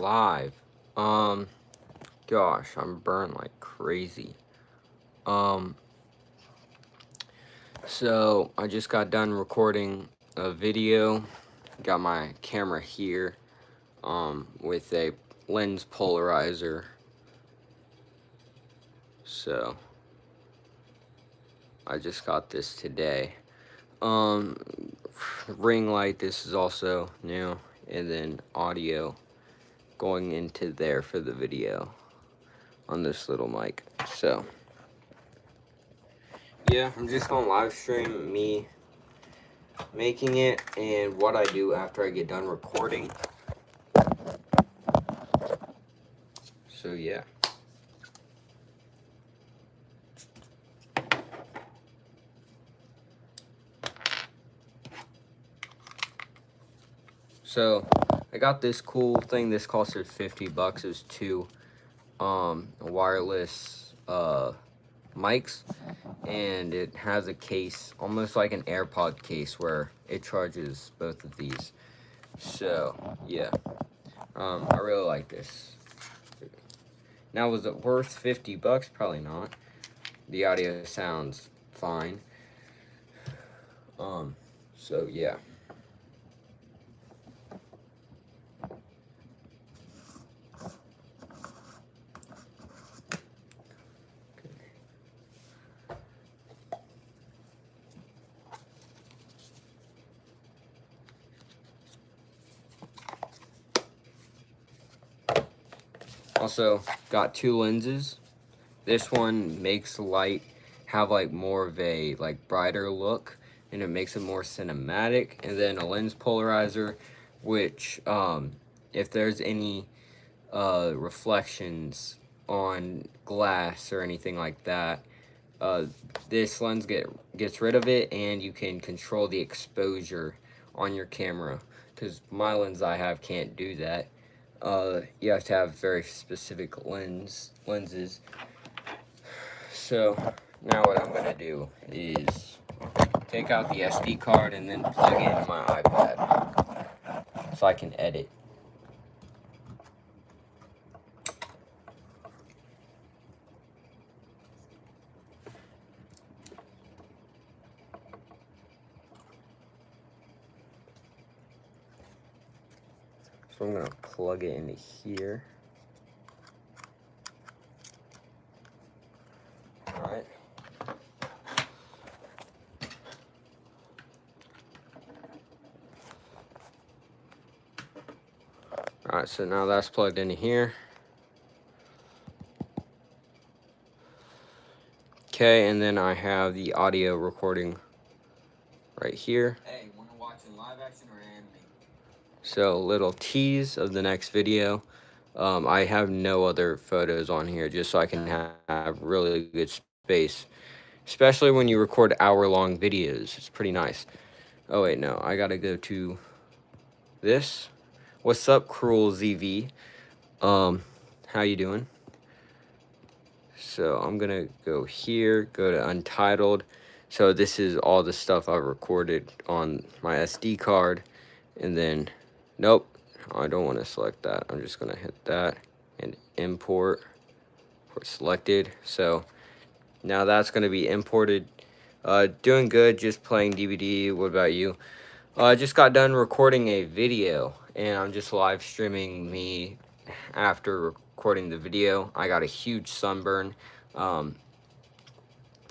live. Gosh, I'm burned like crazy. So I just got done recording a video. Got my camera here, with a lens polarizer. So I just got this today. Ring light, this is also new, and then audio going into there for the video on this little mic. So yeah, I'm just gonna live stream me making it and what I do after I get done recording. So yeah. So I got this cool thing. This costed $50. It's two wireless mics, and it has a case almost like an AirPod case where it charges both of these. So yeah, I really like this. Now, was it worth $50? Probably not. The audio sounds fine. So yeah. Also got two lenses. This one makes light have like more of a like brighter look, and it makes it more cinematic. And then a lens polarizer, which if there's any reflections on glass or anything like that, this lens gets rid of it, and you can control the exposure on your camera, because my lens I have can't do that. You have to have very specific lenses. So now what I'm gonna do is take out the SD card and then plug in my iPad so I can edit. So I'm gonna plug it into here. Alright. Alright, so now that's plugged into here. Okay, and then I have the audio recording right here. Hey, wanna watch in live action or anime? So, little tease of the next video. I have no other photos on here just so I can have really good space. Especially when you record hour-long videos. It's pretty nice. Oh, wait, no. I gotta go to this. What's up, Cruel ZV? How you doing? So, I'm gonna go here, go to Untitled. So, this is all the stuff I recorded on my SD card. And then, nope, I don't want to select that. I'm just gonna hit that and import selected. So now that's gonna be imported. Doing good, just playing DVD. What about you? I just got done recording a video, and I'm just live streaming me after recording the video. I got a huge sunburn.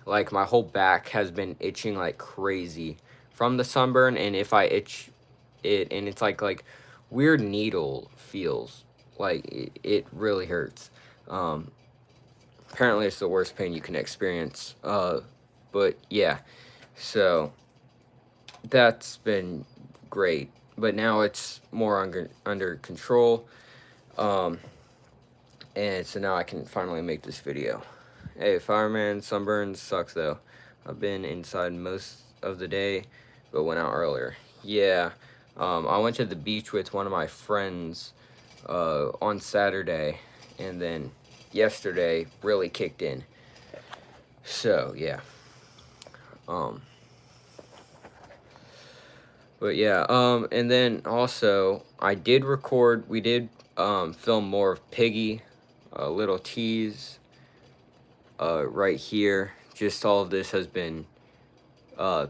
Like, my whole back has been itching like crazy from the sunburn, and if I itch it, and it's like weird needle feels, like it really hurts. Apparently it's the worst pain you can experience. But yeah, so that's been great, but now it's more under control. And so now I can finally make this video. Hey, fireman, sunburn sucks though. I've been inside most of the day, but went out earlier. Yeah, I went to the beach with one of my friends on Saturday, and then yesterday really kicked in. So yeah. But yeah, and then also I did record. We did film more of Piggy, Little Tease, right here. Just all of this has been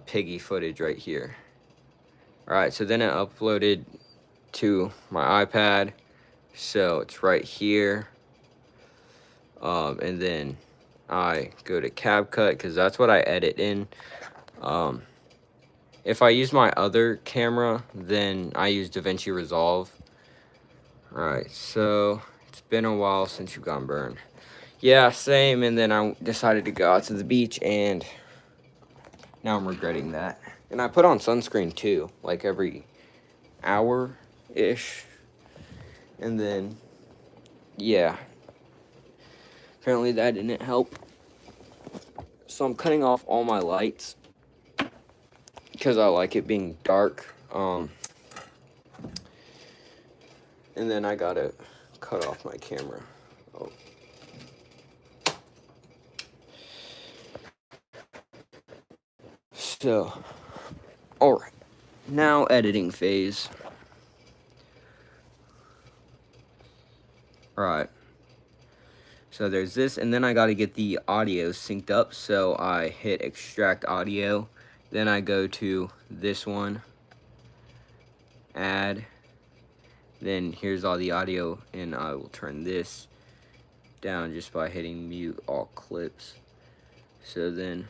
Piggy footage right here. Alright, so then I uploaded to my iPad, so it's right here. And then I go to CapCut because that's what I edit in. If I use my other camera, then I use DaVinci Resolve. Alright, so it's been a while since you've gone burned. Yeah, same, and then I decided to go out to the beach, and now I'm regretting that. And I put on sunscreen too, like every hour-ish. And then, yeah. Apparently that didn't help. So I'm cutting off all my lights because I like it being dark. And then I gotta cut off my camera. Oh. So, alright. Now editing phase. Alright. So there's this, and then I gotta get the audio synced up. So I hit extract audio. Then I go to this one, add. Then here's all the audio, and I will turn this down just by hitting mute all clips. So then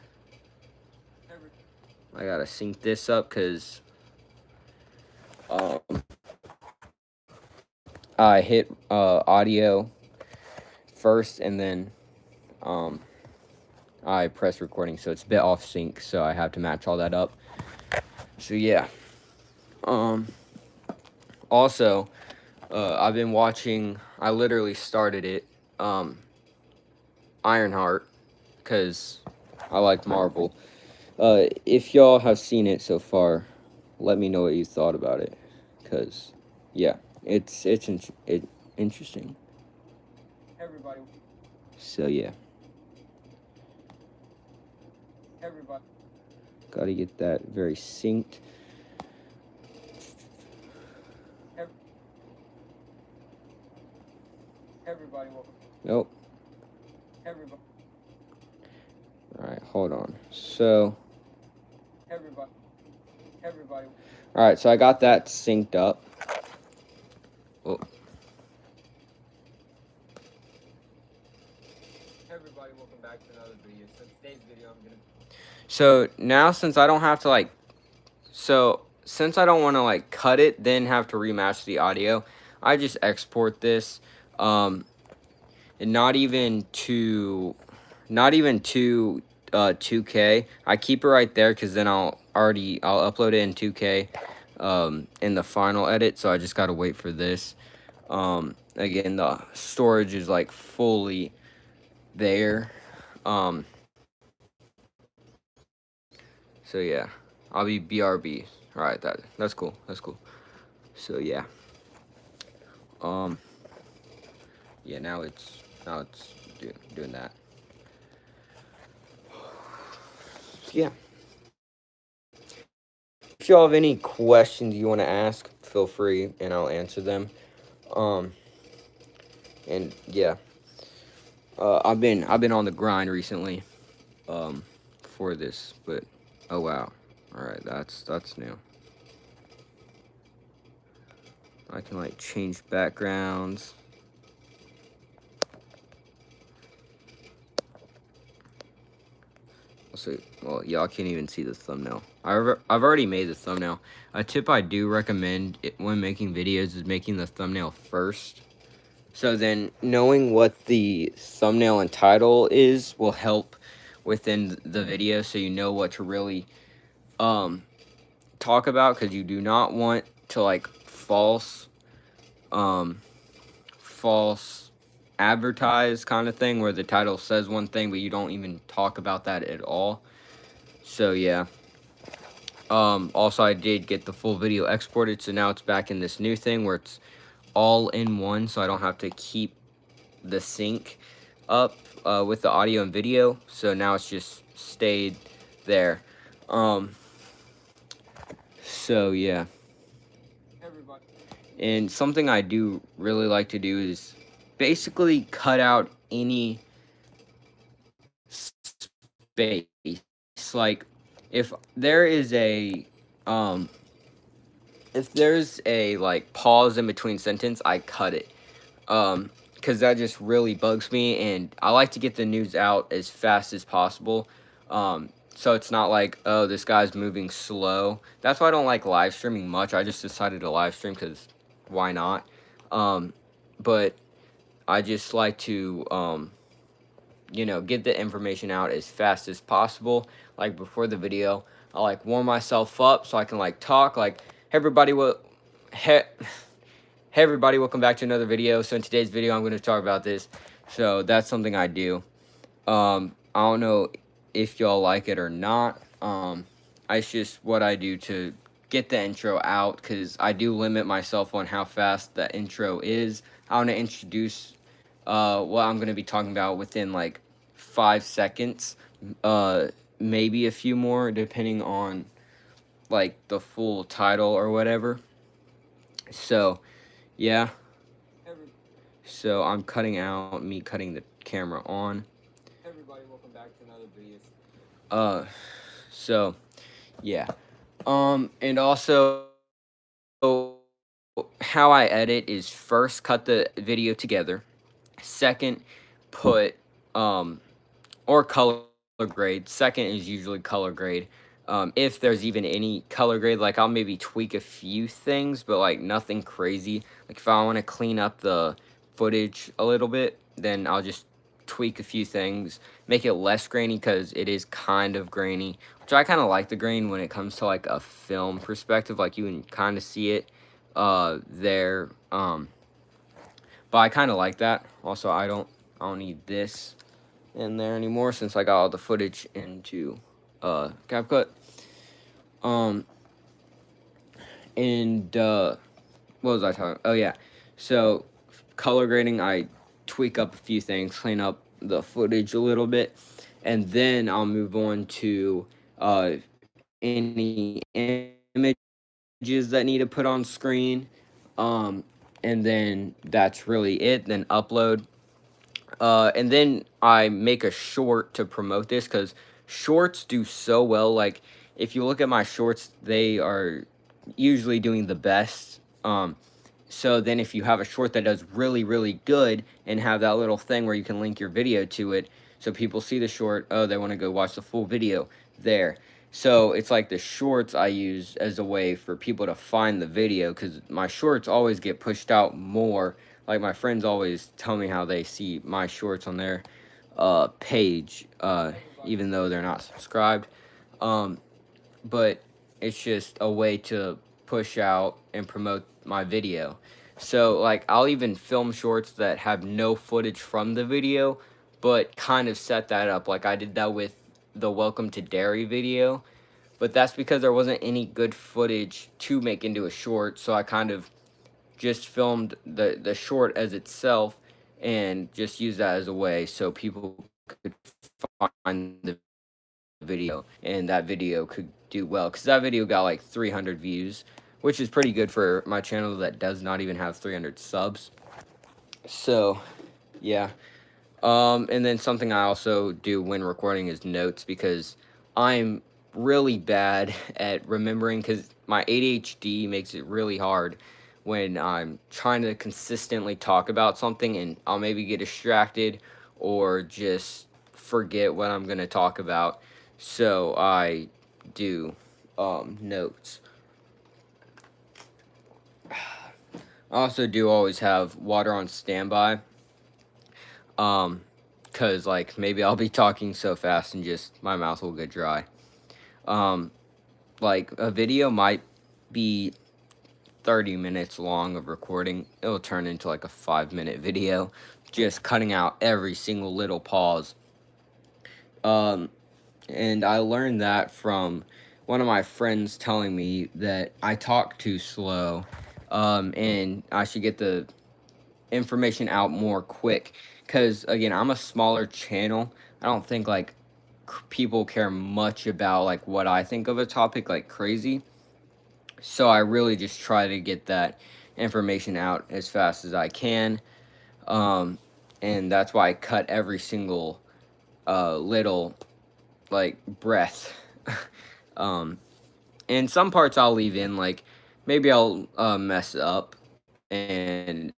I gotta sync this up because I hit audio first, and then I press recording, so it's a bit off sync, so I have to match all that up. So yeah. Also, I've been watching, I literally started it, Ironheart, because I like Marvel. If y'all have seen it so far, let me know what you thought about it, because, yeah, it's interesting. Everybody. So, yeah. Everybody. Gotta get that very synced. Everybody welcome. Nope. Everybody. Alright, hold on. So, Everybody. Everybody. alright, so I got that synced up. Oh. Everybody, welcome back to another video. So today's video I'm gonna... So now since I don't have to like, since I don't want to like cut it, then have to rematch the audio, I just export this, and not even to 2K. I keep it right there because then I'll upload it in 2K, in the final edit. So I just gotta wait for this. Again, the storage is like fully there. So yeah, I'll be BRB. All right, that's cool. That's cool. So yeah. Yeah, now it's doing that. Yeah. If y'all have any questions you want to ask, feel free and I'll answer them. And yeah. I've been on the grind recently, for this, but oh wow. All right, that's new. I can like change backgrounds. So, well, y'all can't even see the thumbnail. I've already made the thumbnail. A tip I do recommend when making videos is making the thumbnail first. So then knowing what the thumbnail and title is will help within the video, so you know what to really talk about, because you do not want to like false advertise kind of thing where the title says one thing but you don't even talk about that at all. So yeah. Also I did get the full video exported, so now it's back in this new thing where it's all in one, so I don't have to keep the sync up with the audio and video. So now it's just stayed there. So yeah. And something I do really like to do is basically cut out any space. Like if there is a um if there's a like pause in between sentence, I cut it. Because that just really bugs me, and I like to get the news out as fast as possible. So it's not like, oh, this guy's moving slow. That's why I don't like live streaming much. I just decided to live stream because why not? But I just like to, get the information out as fast as possible. Like before the video, I like warm myself up so I can like talk. Like, hey everybody, hey everybody, welcome back to another video. So in today's video, I'm going to talk about this. So that's something I do. I don't know if y'all like it or not. It's just what I do to get the intro out, because I do limit myself on how fast the intro is. I want to introduce what I'm going to be talking about within like 5 seconds, maybe a few more, depending on like the full title or whatever. So yeah, so I'm cutting out me cutting the camera on. Everybody, welcome back to another video. So yeah, and also how I edit is first cut the video together, second put or color grade. Second is usually color grade. If there's even any color grade, like I'll maybe tweak a few things, but like nothing crazy. Like if I want to clean up the footage a little bit, then I'll just tweak a few things, make it less grainy, because it is kind of grainy, which I kind of like the grain when it comes to like a film perspective. Like you can kind of see it there. But I kind of like that. Also, I don't need this in there anymore since I got all the footage into CapCut. And what was I talking? Oh yeah, so color grading, I tweak up a few things, clean up the footage a little bit, and then I'll move on to any images that need to put on screen, and then that's really it. Then upload. And then I make a short to promote this, because shorts do so well. Like if you look at my shorts, they are usually doing the best. So then if you have a short that does really, really good and have that little thing where you can link your video to it, so people see the short, oh, they want to go watch the full video there. So it's like the shorts I use as a way for people to find the video, because my shorts always get pushed out more. Like my friends always tell me how they see my shorts on their page, even though they're not subscribed. But it's just a way to push out and promote my video. So like I'll even film shorts that have no footage from the video, but kind of set that up. Like I did that with the Welcome to Derry video, but that's because there wasn't any good footage to make into a short, so I kind of just filmed the short as itself and just use that as a way so people could find the video, and that video could do well, because that video got like 300 views, which is pretty good for my channel that does not even have 300 subs. So yeah, and then something I also do when recording is notes, because I'm really bad at remembering, because my ADHD makes it really hard when I'm trying to consistently talk about something, and I'll maybe get distracted or just forget what I'm going to talk about. So I do notes. I also do always have water on standby, because like maybe I'll be talking so fast and just my mouth will get dry. Like a video might be 30 minutes long of recording. It'll turn into like a 5-minute video, just cutting out every single little pause. And I learned that from one of my friends telling me that I talk too slow, and I should get the information out more quick, because again, I'm a smaller channel. I don't think like people care much about like what I think of a topic like crazy. So I really just try to get that information out as fast as I can. And that's why I cut every single little like breath. um, and some parts I'll leave in, like maybe I'll mess up and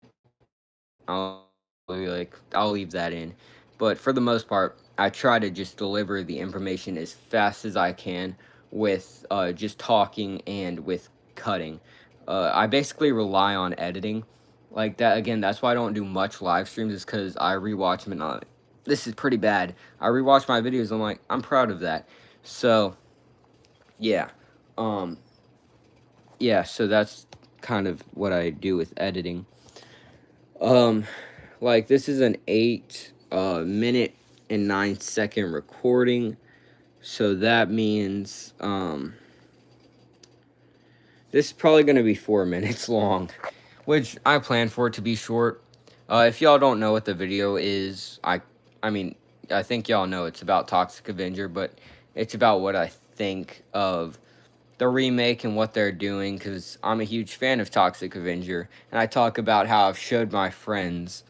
I'll be like I'll leave that in. But for the most part, I try to just deliver the information as fast as I can with just talking and with cutting. I basically rely on editing like that. Again, that's why I don't do much live streams, is because I rewatch them and this is pretty bad. I rewatch my videos. I'm like, I'm proud of that. So yeah, um, yeah. So that's kind of what I do with editing. Um, like this is an 8 minute and 9 second recording, so that means this is probably gonna be 4 minutes long, which I plan for it to be short. If y'all don't know what the video is, I mean, I think y'all know it's about Toxic Avenger, but it's about what I think of the remake and what they're doing, because I'm a huge fan of Toxic Avenger, and I talk about how I've showed my friends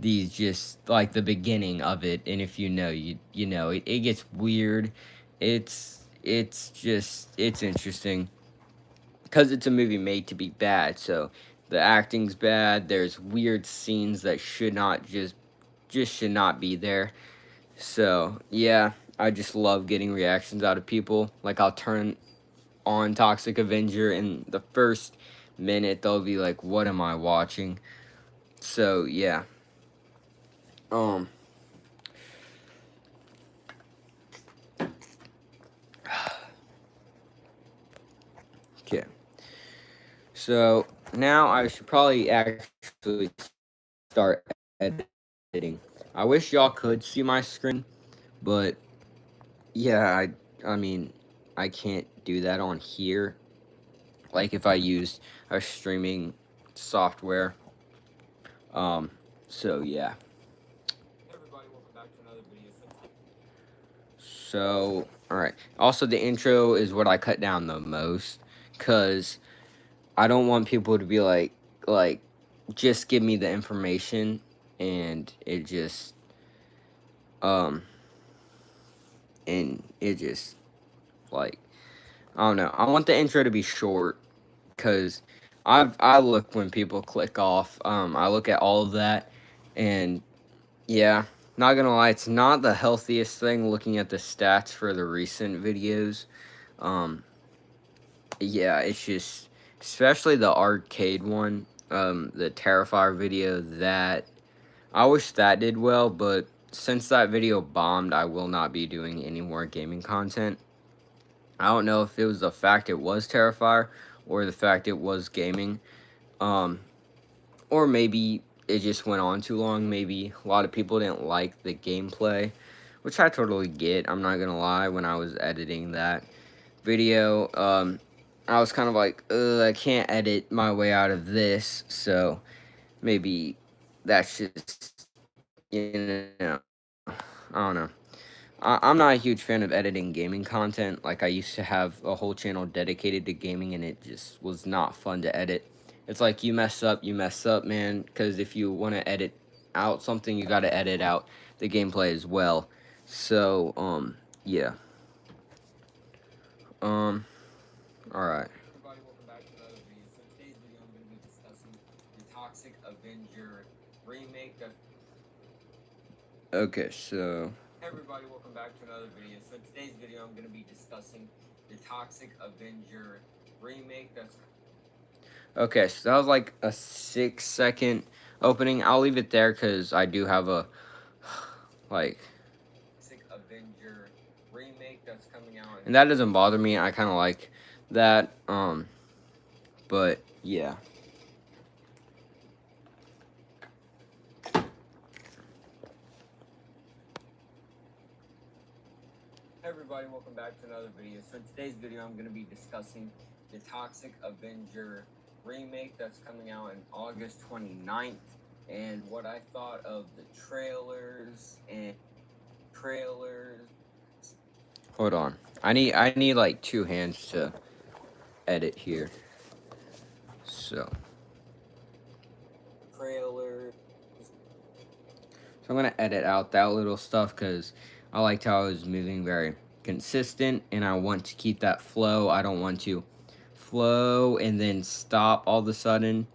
these, just like the beginning of it, and if you know, you know it gets weird. It's interesting because it's a movie made to be bad, so the acting's bad. There's weird scenes that should not just should not be there. So yeah, I just love getting reactions out of people. Like I'll turn on Toxic Avenger, and the first minute they'll be like, what am I watching? So yeah. um okay, so now I should probably actually start editing. I wish y'all could see my screen, but yeah, I mean, I can't do that on here. Like if I used a streaming software. Um, so yeah. Hey everybody, welcome back to another video. So, all right. Also, the intro is what I cut down the most, cause I don't want people to be like, just give me the information, and it just, um, and it just like, I don't know. I want the intro to be short, cause I look when people click off. I look at all of that, and yeah, not gonna lie, it's not the healthiest thing looking at the stats for the recent videos. Um, yeah, it's just, especially the arcade one, the Terrifier video, that I wish that did well, but since that video bombed, I will not be doing any more gaming content. I don't know if it was the fact it was Terrifier or the fact it was gaming. Um, or maybe it just went on too long. Maybe a lot of people didn't like the gameplay, which I totally get. I'm not gonna lie, when I was editing that video, I was kind of like, I can't edit my way out of this, so maybe that's just, you know, I don't know. I'm not a huge fan of editing gaming content. Like, I used to have a whole channel dedicated to gaming, and it just was not fun to edit. It's like, you mess up, man, because if you want to edit out something, you got to edit out the gameplay as well. So, yeah. Alright. Everybody, welcome back to another video. So today's video, I'm going to be discussing the Toxic Avenger remake. Okay, so Everybody, welcome back to another video. So today's video, I'm going to be discussing the Toxic Avenger remake. okay, so that was like a 6 second opening. I'll leave it there because I do have a like Toxic Avenger remake that's coming out. And that doesn't bother me. I kind of like that. But yeah. Everybody, welcome back to another video. So in today's video, I'm going to be discussing the Toxic Avenger remake that's coming out in August 29th, and what I thought of the trailers. Hold on. I need like 2 hands to edit here. So I'm going to edit out that little stuff because I liked how I was moving very consistent, and I want to keep that flow. I don't want to flow and then stop all of a sudden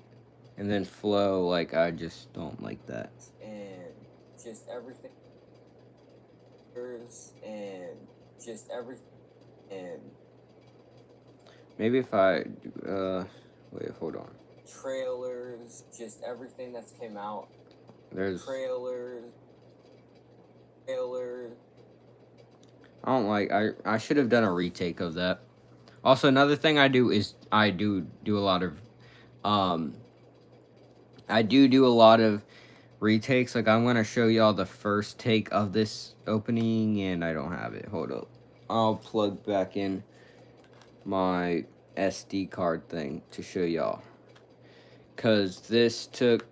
and then flow. Like, I just don't like that. And just everything. And just everything. And maybe if I, wait, hold on. Trailers, just everything that's came out. There's trailers. I don't like, I should have done a retake of that. Also, another thing I do is I do a lot of, I do a lot of retakes. Like, I'm going to show y'all the first take of this opening, and I don't have it. Hold up. I'll plug back in my SD card thing to show y'all. Because this took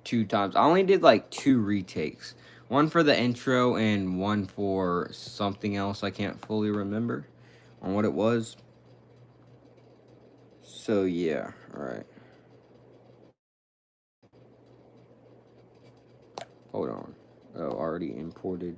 2 times. I only did like 2 retakes. One for the intro and one for something else I can't fully remember on what it was. So, yeah. Alright. Hold on. Oh, already imported.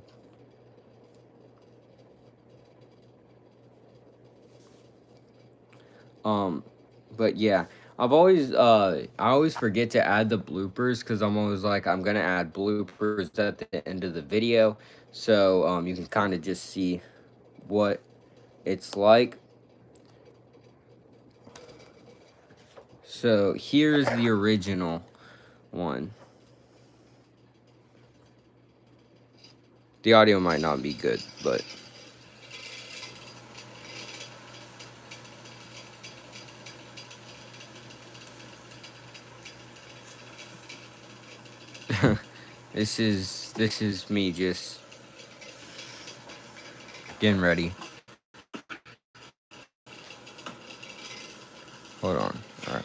But yeah, I always forget to add the bloopers because I'm always like, I'm gonna add bloopers at the end of the video, so you can kind of just see what it's like. So here's the original one. The audio might not be good, but this is me just getting ready. Hold on. All right.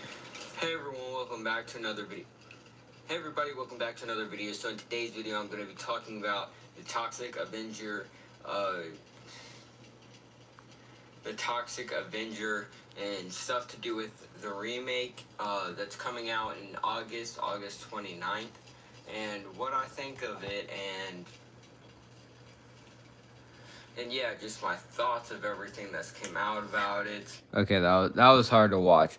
Hey everyone, welcome back to another video. Hey everybody, welcome back to another video. So in today's video, I'm going to be talking about the Toxic Avenger, and stuff to do with the remake that's coming out in August 29th, and what I think of it, and yeah, just my thoughts of everything that's came out about it. Okay, that was hard to watch.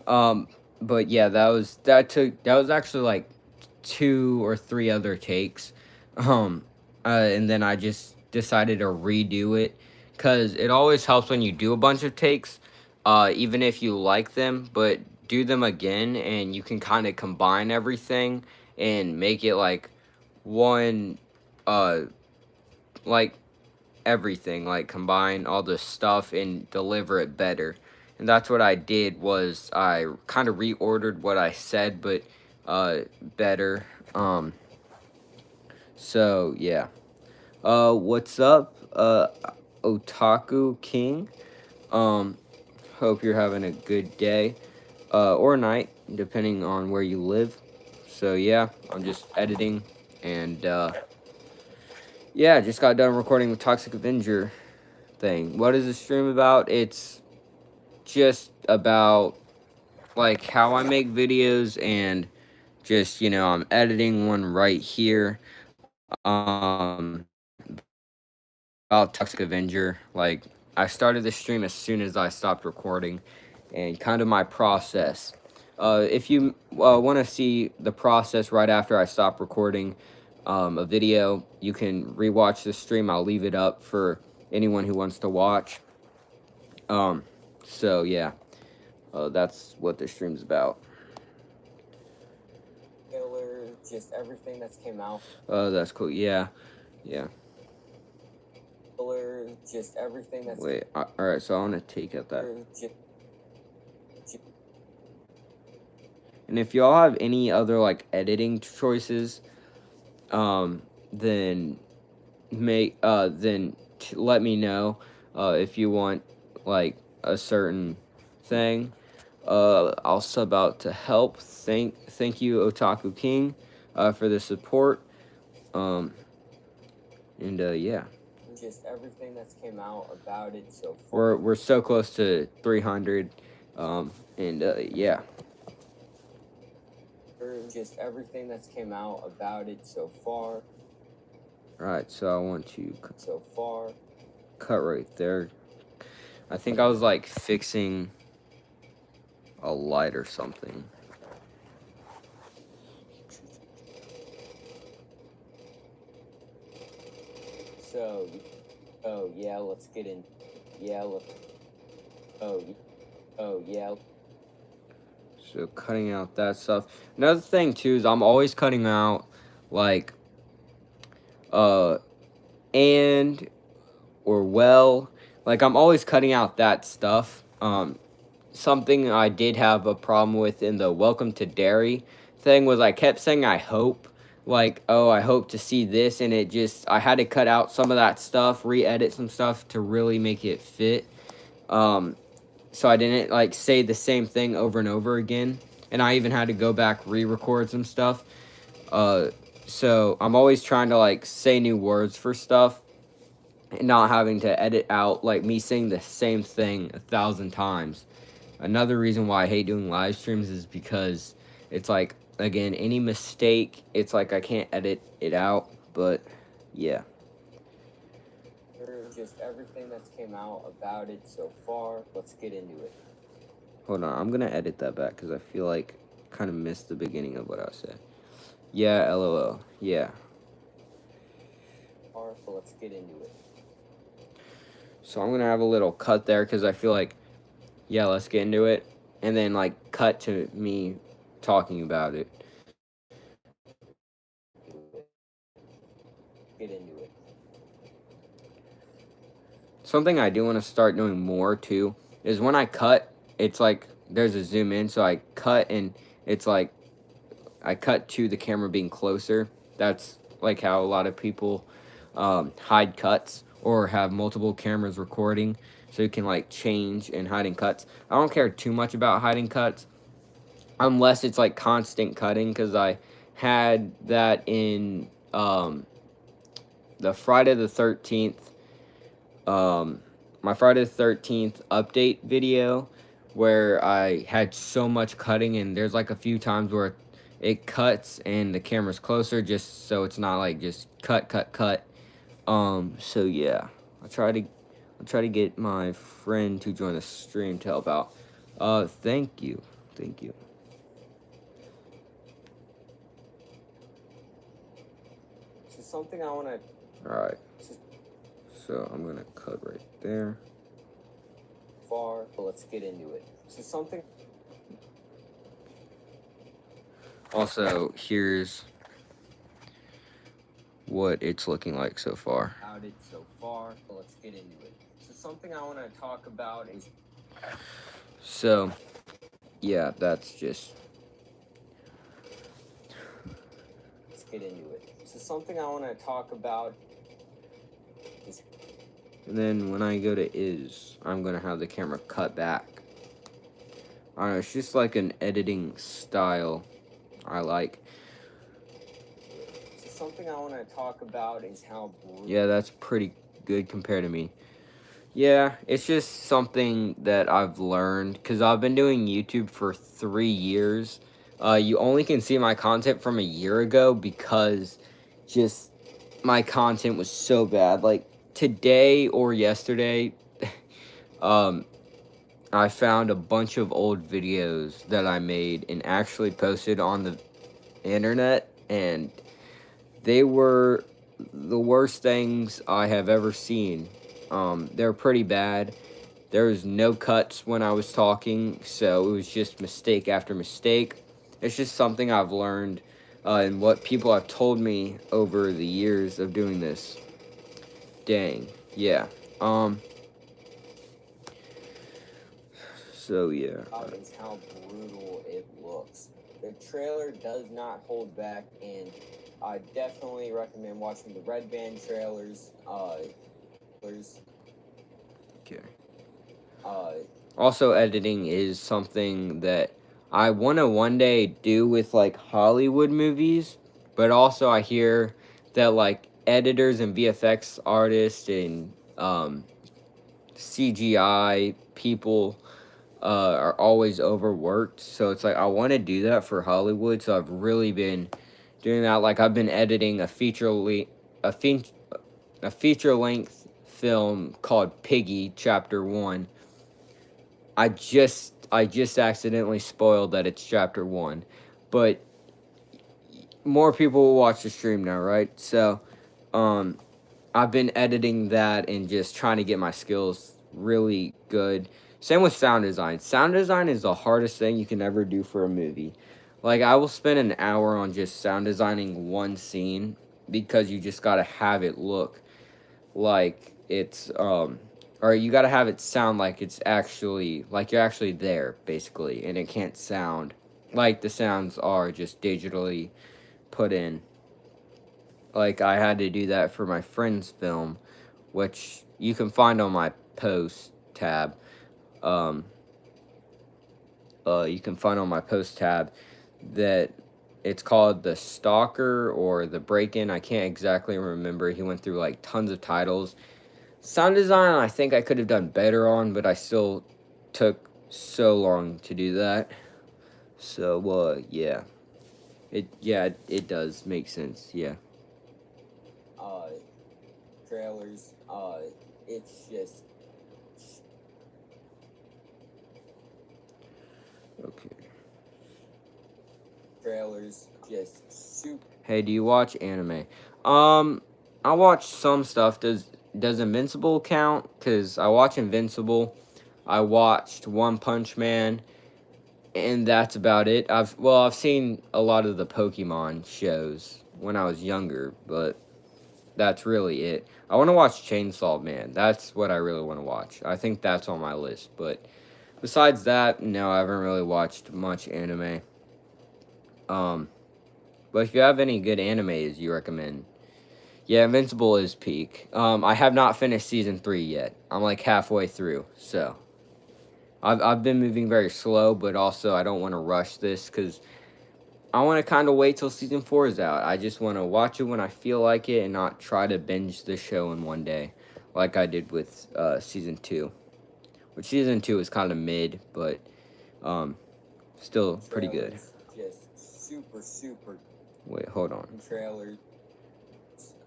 But yeah, that was actually like 2 or 3 other takes. And then I just decided to redo it because it always helps when you do a bunch of takes, even if you like them, but do them again and you can kind of combine everything and make it like one, like everything, like combine all the stuff and deliver it better. And that's what I did, was I kind of reordered what I said, but better. So yeah. What's up, Otaku King? Hope you're having a good day or night, depending on where you live. So yeah, I'm just editing, and yeah, just got done recording the Toxic Avenger thing. What is the stream about? It's just about like how I make videos, and just, you know, I'm editing one right here about Toxic Avenger. Like, I started the stream as soon as I stopped recording, and kind of my process. If you want to see the process right after I stop recording a video, you can rewatch the stream. I'll leave it up for anyone who wants to watch. So yeah, that's what the stream's about. Just everything that's came out. That's cool. Yeah, yeah. Just everything that's. Wait. All right. So I want to take out that. And if y'all have any other like editing choices, then let me know. If you want like a certain thing, I'll sub out to help. Thank you, Otaku King, for the support. And yeah. Just everything that's came out about it so far. We're so close to 300. And yeah. just everything that's came out about it so far. Alright, so I want to So far. cut right there. I think I was like fixing a light or something. So, oh yeah, let's get in. Yeah, look. Oh yeah. So cutting out that stuff. Another thing too is I'm always cutting out like and or well. Like I'm always cutting out that stuff. Something I did have a problem with in the welcome to dairy thing was I kept saying I hope, like, oh, I hope to see this, and it just I had to cut out some of that stuff, re-edit some stuff to really make it fit. So I didn't like say the same thing over and over again, and I even had to go back re-record some stuff. So I'm always trying to like say new words for stuff and not having to edit out like me saying the same thing 1,000 times. Another reason why I hate doing live streams is because it's like, again, any mistake, it's like I can't edit it out, but yeah. Just everything that's came out about it so far. Let's get into it. Hold on, I'm gonna edit that back because I feel like I kind of missed the beginning of what I said. Yeah, LOL. Yeah. Let's get into it. So I'm gonna have a little cut there because I feel like, yeah, let's get into it, and then like cut to me talking about it. Get into it. Something I do want to start doing more too is when I cut, it's like there's a zoom in, so I cut and it's like I cut to the camera being closer. That's like how a lot of people hide cuts or have multiple cameras recording, so you can like change and hiding cuts. I don't care too much about hiding cuts unless it's like constant cutting, because I had that in the Friday the 13th, my Friday the 13th update video, where I had so much cutting, and there's like a few times where it cuts and the camera's closer, just so it's not like just cut. So yeah, I'll try to get my friend to join the stream to help out. Thank you. So something I want to. All right. So I'm gonna cut right there. Far, but let's get into it. So something. Also, here's what it's looking like so far. About it so far, but let's get into it. So something I want to talk about is. So, yeah, that's just. Let's get into it. So something I want to talk about is. And then when I go to I'm gonna have the camera cut back. I don't know, it's just like an editing style I like. So something I want to talk about is how. Yeah, that's pretty good compared to me. Yeah, it's just something that I've learned because I've been doing YouTube for 3 years. You only can see my content from a year ago because just my content was so bad. Like today or yesterday, I found a bunch of old videos that I made and actually posted on the internet, and they were the worst things I have ever seen. They're pretty bad. There was no cuts when I was talking, so it was just mistake after mistake. It's just something I've learned and what people have told me over the years of doing this. Dang, yeah. So yeah. Is how brutal it looks. The trailer does not hold back, and I definitely recommend watching the Red Band trailers. Okay. Also, editing is something that I want to one day do with like Hollywood movies, but also I hear that like editors and VFX artists and CGI people are always overworked. So it's like I want to do that for Hollywood. So I've really been doing that. Like I've been editing a, fe- a feature length film called Piggy Chapter 1. I just accidentally spoiled that it's Chapter 1. But more people will watch the stream now, right? So um I've been editing that and just trying to get my skills really good. Same with sound design. Sound design is the hardest thing you can ever do for a movie. Like I will spend an hour on just sound designing one scene because you just got to have it look like it's or you got to have it sound like it's actually like you're actually there basically, and it can't sound like the sounds are just digitally put in. Like I had to do that for my friend's film, which you can find on my post tab. Um, you can find on my post tab that it's called The Stalker or The Break-In. I can't exactly remember. He went through like tons of titles. Sound design, I think I could have done better on, but I still took so long to do that. So, yeah. It does make sense. Yeah. uh, trailers. It's just Okay. trailers, just super. Hey, do you watch anime? I watch some stuff. Does Invincible count? Cause I watch Invincible. I watched One Punch Man, and that's about it. I've seen a lot of the Pokemon shows when I was younger, but that's really it. I want to watch Chainsaw Man. That's what I really want to watch. I think that's on my list. But besides that, no, I haven't really watched much anime. Um, but if you have any good animes you recommend, yeah, Invincible is peak. I have not finished season 3 yet. I'm like halfway through, so I've been moving very slow, but also I don't want to rush this because I want to kind of wait till season 4 is out. I just want to watch it when I feel like it and not try to binge the show in one day, like I did with season 2. Which season 2 is kind of mid, but um, still pretty good. Trailers, just super Wait, hold on. trailers,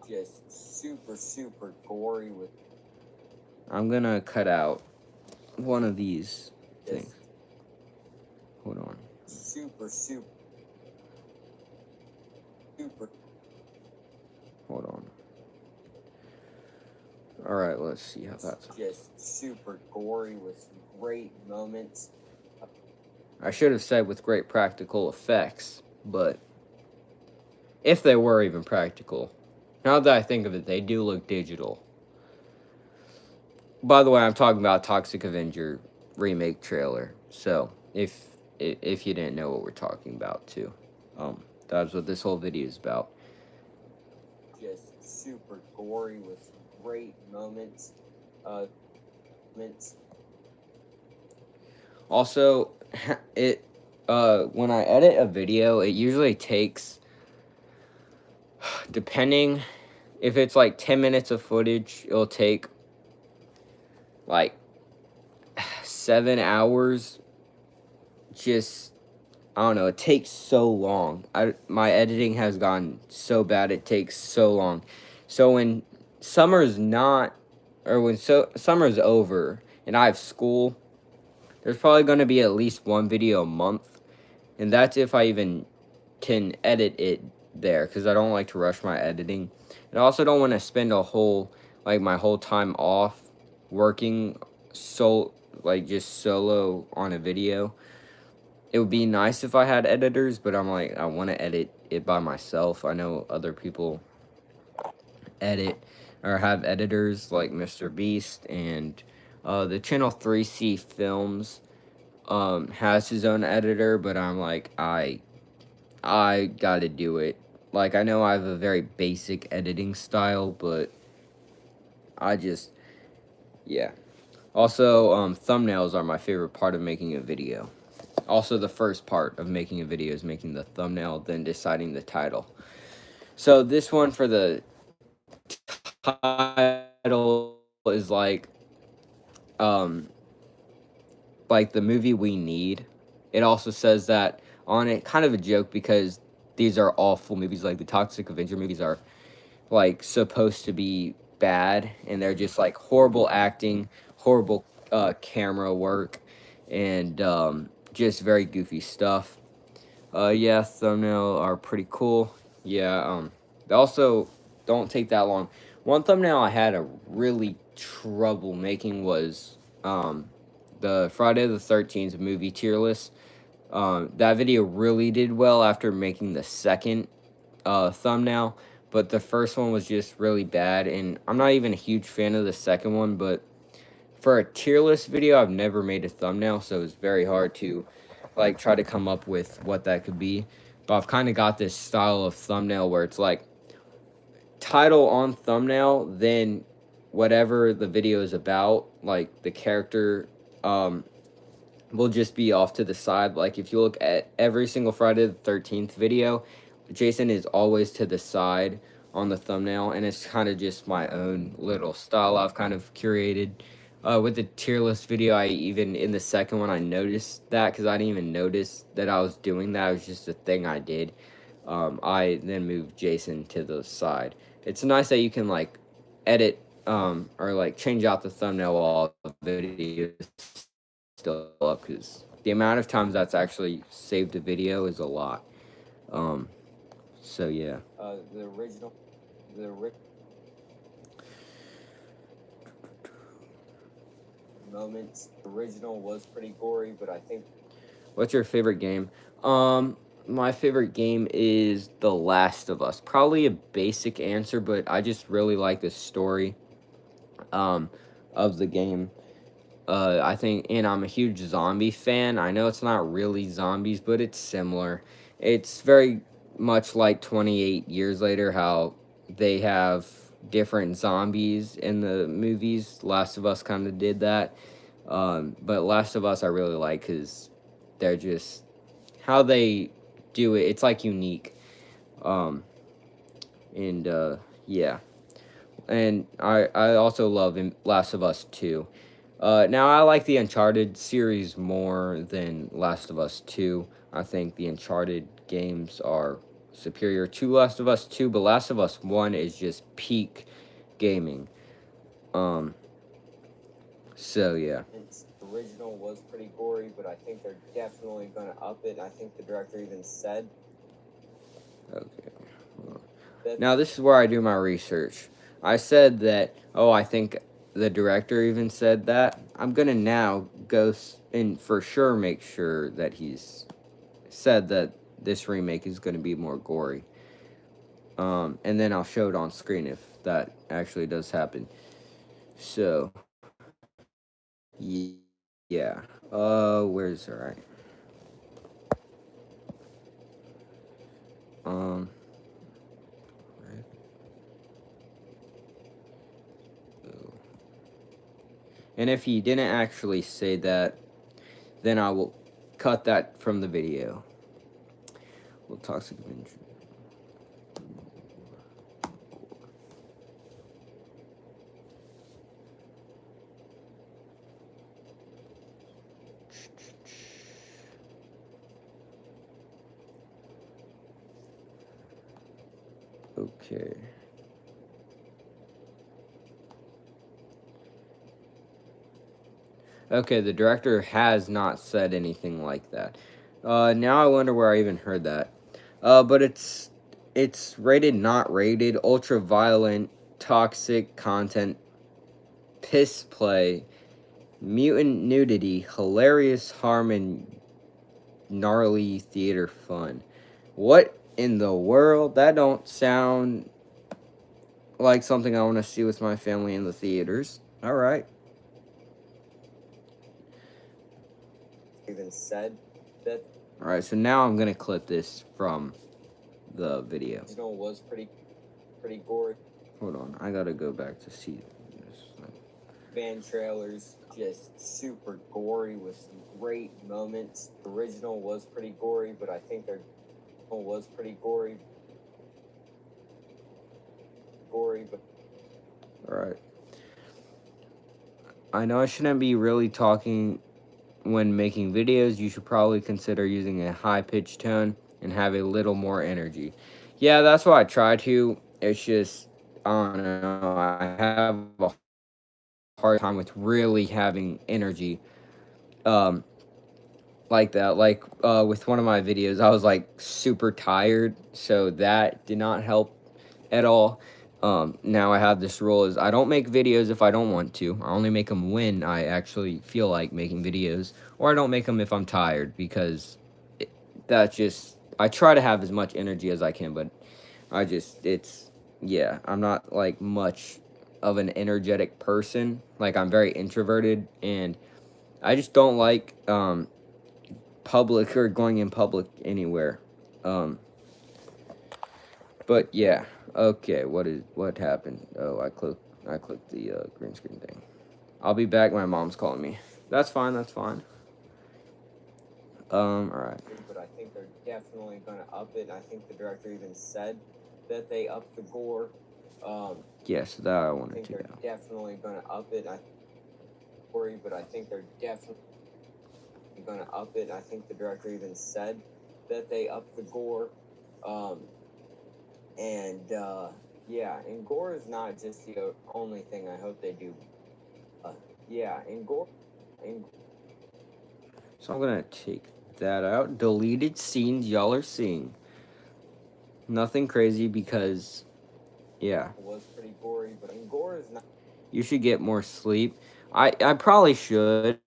just super gory with I'm gonna cut out one of these things. just Hold on. super. Hold on. All right, let's see how that's. Just super gory with some great moments. I should have said with great practical effects, but if they were even practical, now that I think of it, they do look digital. By the way, I'm talking about Toxic Avenger remake trailer. So if you didn't know what we're talking about too, that's what this whole video is about. Just super gory with some great moments. Moments. Also, it when I edit a video, it usually takes, depending if it's like 10 minutes of footage, it'll take like 7 hours. Just I don't know, it takes so long. My editing has gone so bad, it takes so long. So when summer's not, or when summer's over and I have school, there's probably going to be at least one video a month, and that's if I even can edit it there, because I don't like to rush my editing. And I also don't want to spend my whole time off working just solo on a video. It would be nice if I had editors, but I'm like, I want to edit it by myself. I know other people edit or have editors like Mr. Beast, and the channel 3C Films has his own editor, but I'm like, I gotta do it. Like, I know I have a very basic editing style, but yeah. Also, thumbnails are my favorite part of making a video. Also, the first part of making a video is making the thumbnail, then deciding the title. So this one for the title is like, um, like the movie We Need. It also says that on it, kind of a joke because these are awful movies. Like the Toxic Avenger movies are like supposed to be bad, and they're just like horrible acting, horrible camera work, and just very goofy stuff. Yeah, thumbnail are pretty cool. Yeah, they also don't take that long. One thumbnail I had a really trouble making was the Friday the 13th movie tier list. That video really did well after making the second thumbnail, but the first one was just really bad, and I'm not even a huge fan of the second one, but for a tier list video, I've never made a thumbnail, so it's very hard to like try to come up with what that could be. But I've kind of got this style of thumbnail where it's like title on thumbnail, then whatever the video is about, like the character will just be off to the side. Like if you look at every single Friday the 13th video, Jason is always to the side on the thumbnail, and it's kind of just my own little style I've kind of curated. With the tier list video, I even in the second one I noticed that because I didn't even notice that I was doing that. It was just a thing I did. I then moved Jason to the side. It's nice that you can like edit or like change out the thumbnail while the video is still up because the amount of times that's actually saved a video is a lot. So yeah. The original, the moments. The original was pretty gory, but I think. What's your favorite game? My favorite game is The Last of Us. Probably a basic answer, but I just really like the story of the game. I think, and I'm a huge zombie fan. I know it's not really zombies, but it's similar. It's very much like 28 years later, how they have different zombies in the movies. Last of Us kind of did that. But Last of Us I really like because they're just how they do it. It's like unique. Um, and yeah. And I also love Last of Us 2. Now, I like the Uncharted series more than Last of Us 2. I think the Uncharted games are superior to Last of Us 2, but Last of Us 1 is just peak gaming. So, yeah. Its original was pretty gory, but I think they're definitely going to up it. I think the director even said. Okay. Now, this is where I do my research. I said that, I think the director even said that. I'm going to now go and for sure make sure that he's said that this remake is going to be more gory. And then I'll show it on screen if that actually does happen. So, yeah. Where's it? Right. And if he didn't actually say that, then I will cut that from the video. Well, Toxic Avenger. Okay. Okay, the director has not said anything like that. Now I wonder where I even heard that. But it's rated not rated, ultra violent, toxic content, piss play, mutant nudity, hilarious harm, and gnarly theater fun. What in the world? That don't sound like something I want to see with my family in the theaters. All right. Even said that. All right, so now I'm gonna clip this from the video. The original was pretty gory. Hold on, I gotta go back to see this. Fan trailers just super gory with some great moments. The original was pretty gory, but I think their was pretty gory. But all right. I know I shouldn't be really talking when making videos, you should probably consider using a high pitch tone and have a little more energy. Yeah, that's what I try to. It's just, I don't know, I have a hard time with really having energy. Um, like that. Like with one of my videos, I was like super tired, so that did not help at all. Now I have this rule is I don't make videos if I don't want to. I only make them when I actually feel like making videos, or I don't make them if I'm tired because that just I try to have as much energy as I can, but it's yeah, I'm not like much of an energetic person. Like I'm very introverted and I just don't like public or going in public anywhere. Um, but yeah, okay. What happened? Oh, I clicked the green screen thing. I'll be back. My mom's calling me. That's fine. That's fine. All right. But I think they're definitely going to up it. I think the director even said that they upped the gore. Yes, that I I wanted think to they're know. definitely going to up it. I worry, but I think they're definitely going to up it. I think the director even said that they upped the gore. Yeah, and gore is not just the only thing I hope they do. Yeah, and gore. And So I'm gonna take that out. Deleted scenes y'all are seeing. Nothing crazy because, yeah, was pretty gory, but and gore is not. you should get more sleep. I probably should.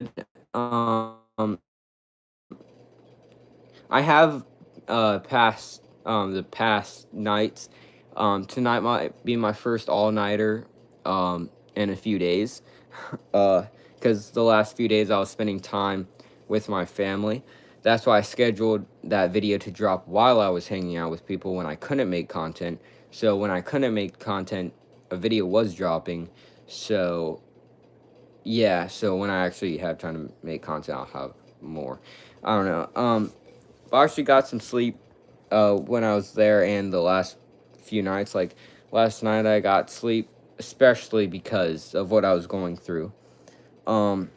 I have past the past nights. Tonight might be my first all nighter in a few days, because the last few days I was spending time with my family. That's why I scheduled that video to drop while I was hanging out with people when I couldn't make content. So when I couldn't make content, a video was dropping. So yeah, so when I actually have time to make content, I'll have more. I don't know. I actually got some sleep when I was there and the last few nights. Like last night, I got sleep, especially because of what I was going through. Um,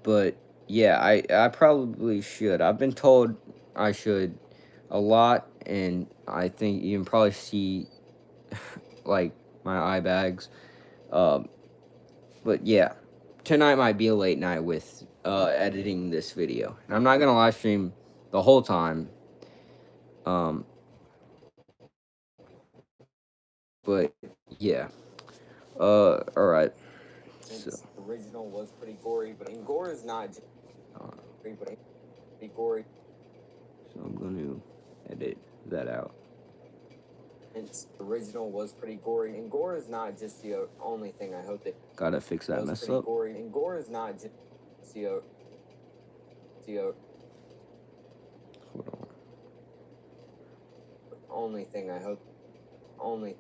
but yeah, I probably should. I've been told I should a lot, and I think you can probably see like my eye bags. Um, but yeah, tonight might be a late night with editing this video, and I'm not gonna live stream the whole time. Um, but yeah. All right. So, Its original was pretty gory, but and gore is not just uh, gory, but pretty gory. so I'm going to edit that out. Its original was pretty gory, and gore is not just the only thing I hope that Gotta fix that was mess pretty up. gory, and gore is not just the Hold on. only thing I hope only.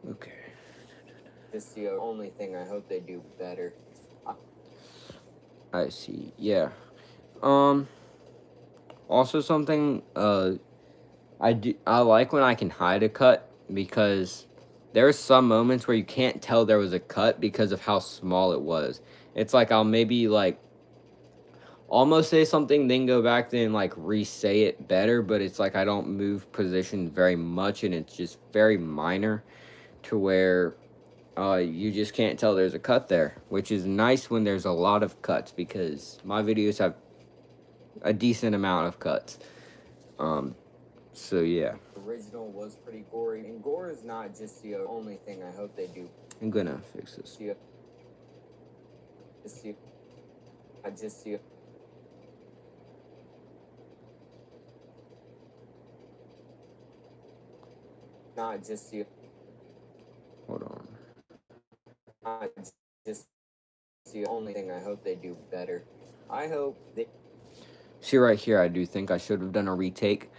Okay. Just the only thing I hope they do better. I see. Yeah. Also something I like when I can hide a cut because there's some moments where you can't tell there was a cut because of how small it was. It's like I'll maybe like almost say something, then go back, then like re-say it better, but it's like I don't move position very much and it's just very minor to where you just can't tell there's a cut there, which is nice when there's a lot of cuts because my videos have a decent amount of cuts. So yeah. Original was pretty gory, and gore is not just the only thing I hope they do. I'm gonna fix this. Not just the Hold on. not just the only thing I hope they do better. I hope they. See right here, I do think I should have done a retake.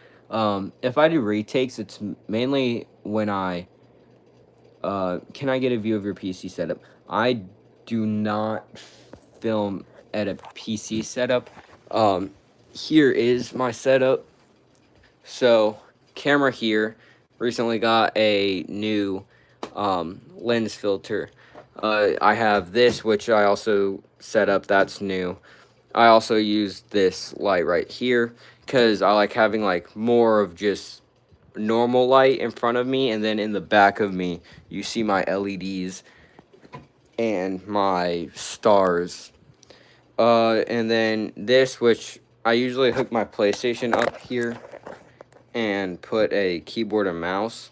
If I do retakes, it's mainly when I can I get a view of your PC setup? I do not film at a PC setup. Here is my setup. So, camera here, recently got a new lens filter. I have this, which I also set up. That's new. I also use this light right here because I like having like more of just normal light in front of me, and then in the back of me you see my LEDs and my stars. And then this, which I usually hook my PlayStation up here and put a keyboard and mouse,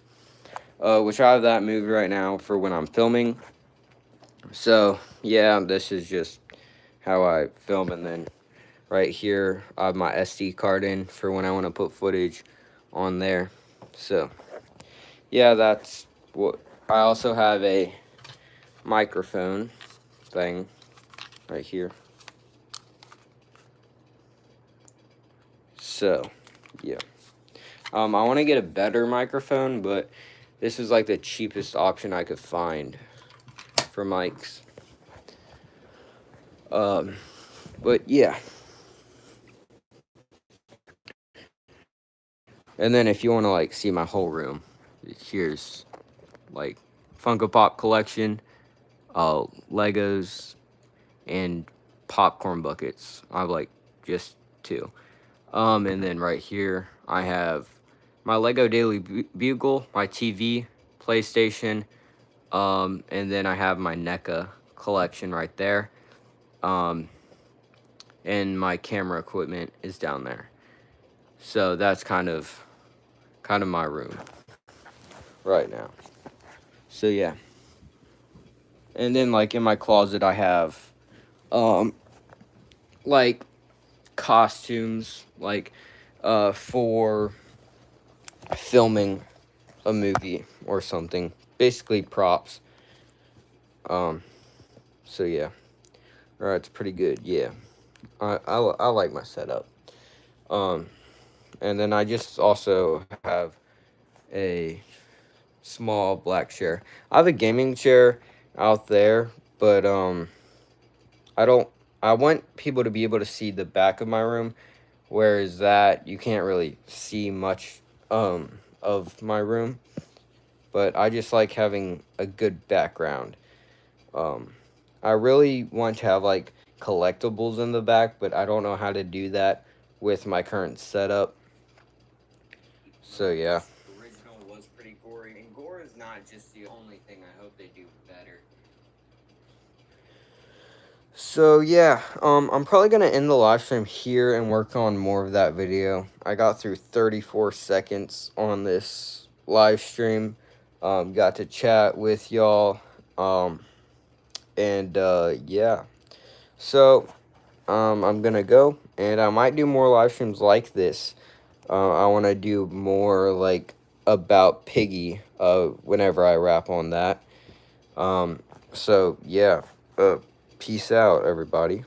which I have that moved right now for when I'm filming. So yeah, this is just how I film. And then right here I have my SD card in for when I want to put footage on there. So yeah, that's what. I also have a microphone thing right here. So yeah, I want to get a better microphone, but this is like the cheapest option I could find for mics. But yeah. And then if you want to like see my whole room, here's like Funko Pop collection, Legos, and popcorn buckets. I have like just 2. And then right here I have my Lego Daily Bugle, my TV, PlayStation, and then I have my NECA collection right there. And my camera equipment is down there. So that's kind of my room right now. So yeah. And then like in my closet I have like costumes like for filming a movie or something. Basically props. So yeah. Alright, it's pretty good, yeah. I like my setup. And then I just also have a small black chair. I have a gaming chair out there, but I want people to be able to see the back of my room, whereas that you can't really see much of my room. But I just like having a good background. I really want to have like collectibles in the back, but I don't know how to do that with my current setup. So yeah. The original was pretty gory, and gore is not just the only thing. I hope they do better. So yeah, I'm probably gonna end the live stream here and work on more of that video. I got through 34 seconds on this live stream. Got to chat with y'all. And yeah. So I'm gonna go, and I might do more live streams like this. I want to do more like about Piggy whenever I rap on that. So yeah, peace out, everybody.